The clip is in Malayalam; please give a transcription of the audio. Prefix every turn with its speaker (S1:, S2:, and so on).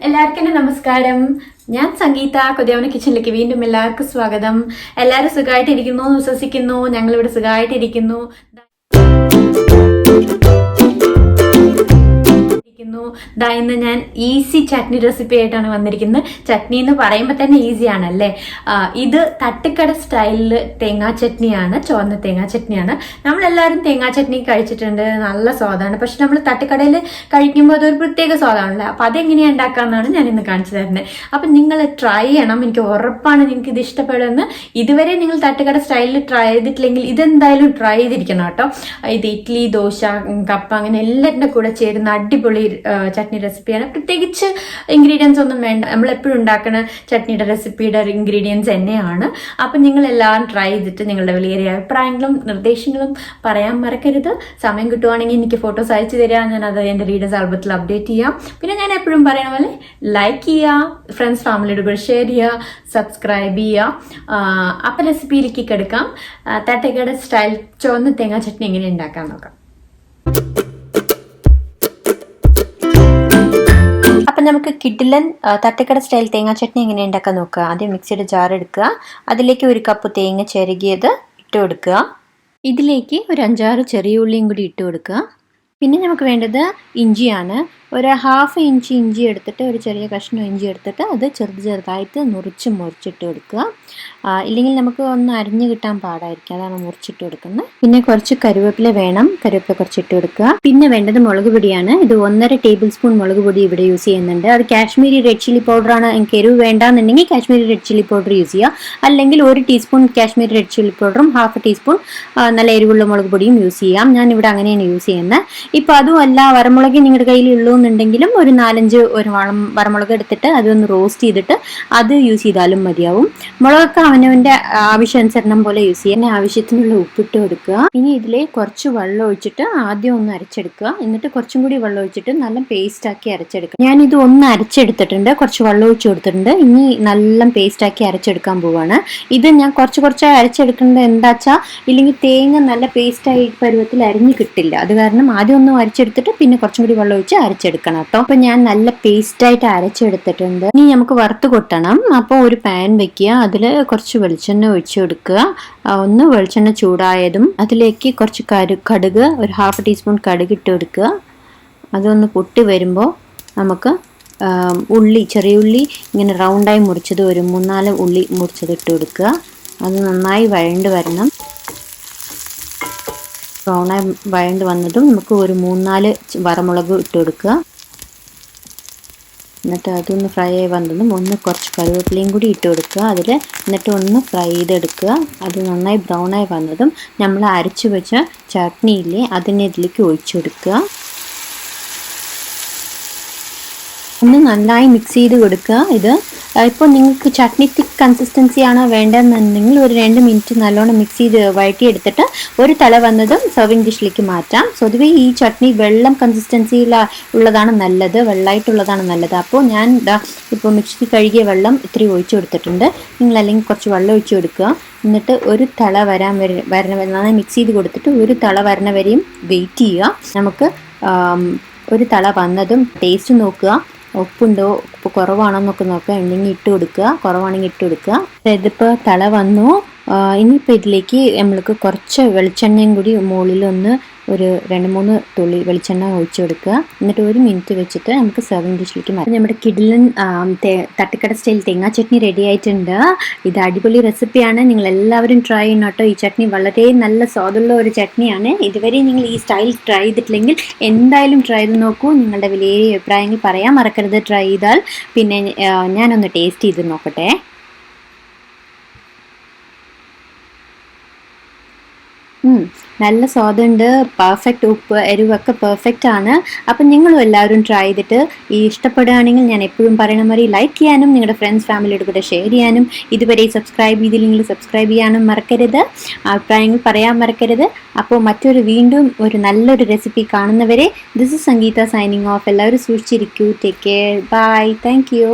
S1: എല്ലാവർക്കും നമസ്കാരം. ഞാൻ സംഗീത. കൊതിയാവന കിച്ചണിലേക്ക് വീണ്ടും എല്ലാവർക്കും സ്വാഗതം. എല്ലാവരും സുഖമായിട്ടിരിക്കുന്നു എന്ന് വിശ്വസിക്കുന്നു. ഞങ്ങളിവിടെ സുഖമായിട്ടിരിക്കുന്നു. ഇന്ന് ഞാൻ ഈസി ചട്നി റെസിപ്പി ആയിട്ടാണ് വന്നിരിക്കുന്നത്. ചട്നി എന്ന് പറയുമ്പോൾ തന്നെ ഈസി ആണല്ലേ. ഇത് തട്ടുകട സ്റ്റൈലിൽ തേങ്ങാ ചട്നിയാണ്, ചുവന്ന തേങ്ങാ ചട്നിയാണ്. നമ്മളെല്ലാവരും തേങ്ങാ ചട്നി കഴിച്ചിട്ടുണ്ട്, നല്ല സ്വാദാണ്. പക്ഷെ നമ്മൾ തട്ടുകടയിൽ കഴിക്കുമ്പോൾ അതൊരു പ്രത്യേക സ്വാദാണല്ലോ. അപ്പം അതെങ്ങനെയാണ് ഉണ്ടാക്കാമെന്നാണ് ഞാൻ ഇന്ന് കാണിച്ചു തരുന്നത്. അപ്പം നിങ്ങൾ ട്രൈ ചെയ്യണം. എനിക്ക് ഉറപ്പാണ് നിങ്ങൾക്ക് ഇത് ഇഷ്ടപ്പെടുമെന്ന്. ഇതുവരെ നിങ്ങൾ തട്ടുകട സ്റ്റൈലിൽ ട്രൈ ചെയ്തിട്ടില്ലെങ്കിൽ ഇതെന്തായാലും ട്രൈ ചെയ്തിരിക്കണം കേട്ടോ. ഇത് ഇഡ്ഡലി, ദോശ, കപ്പ അങ്ങനെ എല്ലാത്തിൻ്റെ കൂടെ ചേരുന്ന അടിപൊളി ചട്നി റെസിപ്പിയാണ്. പ്രത്യേകിച്ച് ഇൻഗ്രീഡിയൻസ് ഒന്നും വേണ്ട. നമ്മളെപ്പോഴും ഉണ്ടാക്കുന്ന ചട്നിയുടെ റെസിപ്പിയുടെ ഇൻഗ്രീഡിയൻസ് തന്നെയാണ്. അപ്പം നിങ്ങളെല്ലാം ട്രൈ ചെയ്തിട്ട് നിങ്ങളുടെ വലിയ അഭിപ്രായങ്ങളും നിർദ്ദേശങ്ങളും പറയാൻ മറക്കരുത്. സമയം കിട്ടുവാണെങ്കിൽ എനിക്ക് ഫോട്ടോസ് അയച്ചു തരാം. ഞാൻ അത് എൻ്റെ റീഡേഴ്സ് ആൽബത്തിൽ അപ്ഡേറ്റ് ചെയ്യാം. പിന്നെ ഞാൻ എപ്പോഴും പറയണ പോലെ ലൈക്ക് ചെയ്യുക, ഫ്രണ്ട്സ് ഫാമിലിയുടെ കൂടെ ഷെയർ ചെയ്യുക, സബ്സ്ക്രൈബ് ചെയ്യുക. അപ്പം റെസിപ്പിയിലേക്ക് കിടക്കാം. തട്ടുകട സ്റ്റൈൽ ചുവന്ന തേങ്ങാ ചട്നി എങ്ങനെ ഉണ്ടാക്കാൻ നോക്കാം. അപ്പം നമുക്ക് കിഡിലൻ തട്ടുകട സ്റ്റൈൽ തേങ്ങാ ചട്നി എങ്ങനെ ഉണ്ടാക്കാൻ നോക്കുക. ആദ്യം മിക്സിയുടെ ജാർ എടുക്കുക. അതിലേക്ക് 1 കപ്പ് തേങ്ങ ചിരകിയത് ഇട്ട് കൊടുക്കുക. ഇതിലേക്ക് ഒരു 5-6 ചെറിയ ഉള്ളിയും കൂടി ഇട്ട് കൊടുക്കുക. പിന്നെ നമുക്ക് വേണ്ടത് ഇഞ്ചിയാണ്. ഒരു 1/2 ഇഞ്ച് ഇഞ്ചി എടുത്തിട്ട്, ഒരു ചെറിയ കഷ്ണം ഇഞ്ചി എടുത്തിട്ട് അത് ചെറുതായിട്ട് മുറിച്ചിട്ട് കൊടുക്കുക. ഇല്ലെങ്കിൽ നമുക്ക് ഒന്ന് അരിഞ്ഞ് കിട്ടാൻ പാടായിരിക്കും, അതാണ് മുറിച്ചിട്ട് കൊടുക്കുന്നത്. പിന്നെ കുറച്ച് കറിവേപ്പില വേണം, കറിവേപ്പില കുറച്ചിട്ട് കൊടുക്കുക. പിന്നെ വേണ്ടത് മുളക് പൊടിയാണ്. ഇത് 1.5 ടേബിൾ സ്പൂൺ മുളക് പൊടി ഇവിടെ യൂസ് ചെയ്യുന്നുണ്ട്. അത് കാശ്മീരി റെഡ് ചില്ലി പൗഡറാണ്. എനിക്ക് എരിവ് വേണ്ടാന്നുണ്ടെങ്കിൽ Kashmiri red chilli powder use ചെയ്യുക. അല്ലെങ്കിൽ 1 ടീസ്പൂൺ കാശ്മീരി റെഡ് ചില്ലി പൗഡറും 1/2 ടീസ്പൂൺ നല്ല എരിവുള്ള മുളക് പൊടിയും യൂസ് ചെയ്യാം. ഞാൻ ഇവിടെ അങ്ങനെയാണ് യൂസ് ചെയ്യുന്നത്. ഇപ്പോൾ അതുമല്ല, വറമുളക് നിങ്ങളുടെ കയ്യിൽ ഉള്ളൂന്നുണ്ടെങ്കിലും ഒരു 4-5 വറമുളക് എടുത്തിട്ട് അതൊന്ന് റോസ്റ്റ് ചെയ്തിട്ട് അത് യൂസ് ചെയ്താലും മതിയാവും. മുളകൊക്കെ അവനവൻ്റെ ആവശ്യാനുസരണം പോലെ യൂസ് ചെയ്യാൻ. ആവശ്യത്തിനുള്ള ഉപ്പിട്ട് കൊടുക്കുക. ഇനി ഇതിൽ കുറച്ച് വെള്ളം ഒഴിച്ചിട്ട് ആദ്യം ഒന്ന് അരച്ചെടുക്കുക. എന്നിട്ട് കുറച്ചും കൂടി വെള്ളം ഒഴിച്ചിട്ട് നല്ല പേസ്റ്റ് ആക്കി അരച്ചെടുക്കുക. ഞാനിത് ഒന്ന് അരച്ചെടുത്തിട്ടുണ്ട്, കുറച്ച് വെള്ളം ഒഴിച്ച് കൊടുത്തിട്ടുണ്ട്. ഇനി നല്ല പേസ്റ്റ് ആക്കി അരച്ചെടുക്കാൻ പോവാണ്. ഇത് ഞാൻ കുറച്ച് അരച്ചെടുക്കേണ്ടത് എന്താ വെച്ചാൽ, ഇല്ലെങ്കിൽ തേങ്ങ നല്ല പേസ്റ്റായി പരുവത്തിൽ അരിഞ്ഞ് കിട്ടില്ല. അത് കാരണം ആദ്യം ഒന്ന് അരച്ചെടുത്തിട്ട് പിന്നെ കുറച്ചും കൂടി വെള്ളം ഒഴിച്ച് അരച്ചെടുക്കണം കേട്ടോ. അപ്പൊ ഞാൻ നല്ല പേസ്റ്റായിട്ട് അരച്ചെടുത്തിട്ടുണ്ട്. ഇനി നമുക്ക് വറുത്ത് കൊട്ടണം. അപ്പോൾ ഒരു പാൻ വെക്കുക. അതിൽ കുറച്ച് വെളിച്ചെണ്ണ ഒഴിച്ചു കൊടുക്കുക. ഒന്ന് വെളിച്ചെണ്ണ ചൂടായതും അതിലേക്ക് കുറച്ച് കടുക്, ഒരു 1/2 ടീസ്പൂൺ കടുക് ഇട്ട് കൊടുക്കുക. അതൊന്ന് പൊട്ടി വരുമ്പോൾ നമുക്ക് ചെറിയ ഉള്ളി ഇങ്ങനെ റൗണ്ടായി മുറിച്ചത് ഒരു 3-4 ഉള്ളി മുറിച്ചത് ഇട്ട് കൊടുക്കുക. അത് നന്നായി വഴണ്ട് വരണം. ബ്രൗണായി വഴണ്ട് വന്നതും നമുക്ക് ഒരു 3-4 വറമുളക് ഇട്ട് കൊടുക്കുക. എന്നിട്ട് അതൊന്ന് ഫ്രൈ ആയി വന്നതും ഒന്ന് കുറച്ച് കറിവേപ്പിലയും കൂടി ഇട്ട് കൊടുക്കുക അതിൽ. എന്നിട്ട് ഒന്ന് ഫ്രൈ ചെയ്തെടുക്കുക. അത് നന്നായി ബ്രൗണായി വന്നതും നമ്മൾ അരച്ചു വെച്ച ചട്നിയില്ലേ അതിനെ ഇതിലേക്ക് ഒഴിച്ചു കൊടുക്കുക. ഒന്ന് നന്നായി മിക്സ് ചെയ്ത് കൊടുക്കുക. ഇത് ഇപ്പോൾ നിങ്ങൾക്ക് ചട്നി തിക്ക് കൺസിസ്റ്റൻസി ആണോ വേണ്ടതെന്നുണ്ടെങ്കിൽ ഒരു 2 മിനിറ്റ് നല്ലോണം മിക്സ് ചെയ്ത് വഴറ്റിയെടുത്തിട്ട് ഒരു തള വന്നതും സർവിങ് ഡിഷിലേക്ക് മാറ്റാം. പൊതുവെ ഈ ചട്നി വെള്ളം കൺസിസ്റ്റൻസിയിൽ ഉള്ളതാണ് നല്ലത്, വെള്ളമായിട്ടുള്ളതാണ് നല്ലത്. അപ്പോൾ ഞാൻ ഇപ്പോൾ മിക്സി കഴുകിയ വെള്ളം ഇത്തിരി ഒഴിച്ചു കൊടുത്തിട്ടുണ്ട്. നിങ്ങൾ അല്ലെങ്കിൽ കുറച്ച് വെള്ളം ഒഴിച്ചു കൊടുക്കുക. എന്നിട്ട് ഒരു തള വരണ നന്നായി മിക്സ് ചെയ്ത് കൊടുത്തിട്ട് ഒരു തള വരണ വരെയും വെയിറ്റ് ചെയ്യുക. നമുക്ക് ഒരു തള വന്നതും ടേസ്റ്റ് നോക്കുക, ഉപ്പുണ്ടോ, ഉപ്പ് കുറവാണോ എന്നൊക്കെ നോക്കുക. ഉണ്ടെങ്കിൽ ഇട്ട് കൊടുക്കുക, കുറവാണെങ്കിൽ ഇട്ട് കൊടുക്കുക. ഇതിപ്പോൾ തള വന്നു. ഇനിയിപ്പോൾ ഇതിലേക്ക് നമ്മൾക്ക് കുറച്ച് വെളിച്ചെണ്ണയും കൂടി മുകളിലൊന്ന് ഒരു 2-3 തുള്ളി വെളിച്ചെണ്ണ ഒഴിച്ചു കൊടുക്കുക. എന്നിട്ട് 1 മിനിറ്റ് വെച്ചിട്ട് നമുക്ക് സർവിങ് ഡിഷിലേക്ക് മാറ്റാം. നമ്മുടെ കിഡിലൻ തട്ടുകട സ്റ്റൈൽ തേങ്ങാ ചട്നി റെഡി ആയിട്ടുണ്ട്. ഇത് അടിപൊളി റെസിപ്പിയാണ്. നിങ്ങൾ എല്ലാവരും ട്രൈ ചെയ്യണം കേട്ടോ. ഈ ചട്നി വളരെ നല്ല സ്വാദുള്ള ഒരു ചട്നിയാണ്. ഇതുവരെ നിങ്ങൾ ഈ സ്റ്റൈൽ ട്രൈ ചെയ്തിട്ടില്ലെങ്കിൽ എന്തായാലും ട്രൈ ചെയ്ത് നോക്കൂ. നിങ്ങളുടെ വിലയേറിയ അഭിപ്രായങ്ങൾ പറയാൻ മറക്കരുത് ട്രൈ ചെയ്താൽ. പിന്നെ ഞാനൊന്ന് ടേസ്റ്റ് ചെയ്ത് നോക്കട്ടെ. നല്ല സ്വാദുണ്ട്. പെർഫെക്റ്റ്, ഉപ്പ് എരിവൊക്കെ പെർഫെക്റ്റ് ആണ്. അപ്പം നിങ്ങളും എല്ലാവരും ട്രൈ ചെയ്തിട്ട് ഇഷ്ടപ്പെടുകയാണെങ്കിൽ ഞാൻ എപ്പോഴും പറയണ മാതിരി ലൈക്ക് ചെയ്യാനും നിങ്ങളുടെ ഫ്രണ്ട്സ് ഫാമിലിയുടെ കൂടെ ഷെയർ ചെയ്യാനും, ഇതുവരെ സബ്സ്ക്രൈബ് ചെയ്തില്ലെങ്കിൽ സബ്സ്ക്രൈബ് ചെയ്യാനും മറക്കരുത്. അഭിപ്രായങ്ങൾ പറയാൻ മറക്കരുത്. അപ്പോൾ വീണ്ടും ഒരു നല്ലൊരു റെസിപ്പി കാണുന്നവരെ this is Sangeetha signing off. എല്ലാവരും സൂക്ഷിച്ചിരിക്കൂ. Take care. Bye. Thank U.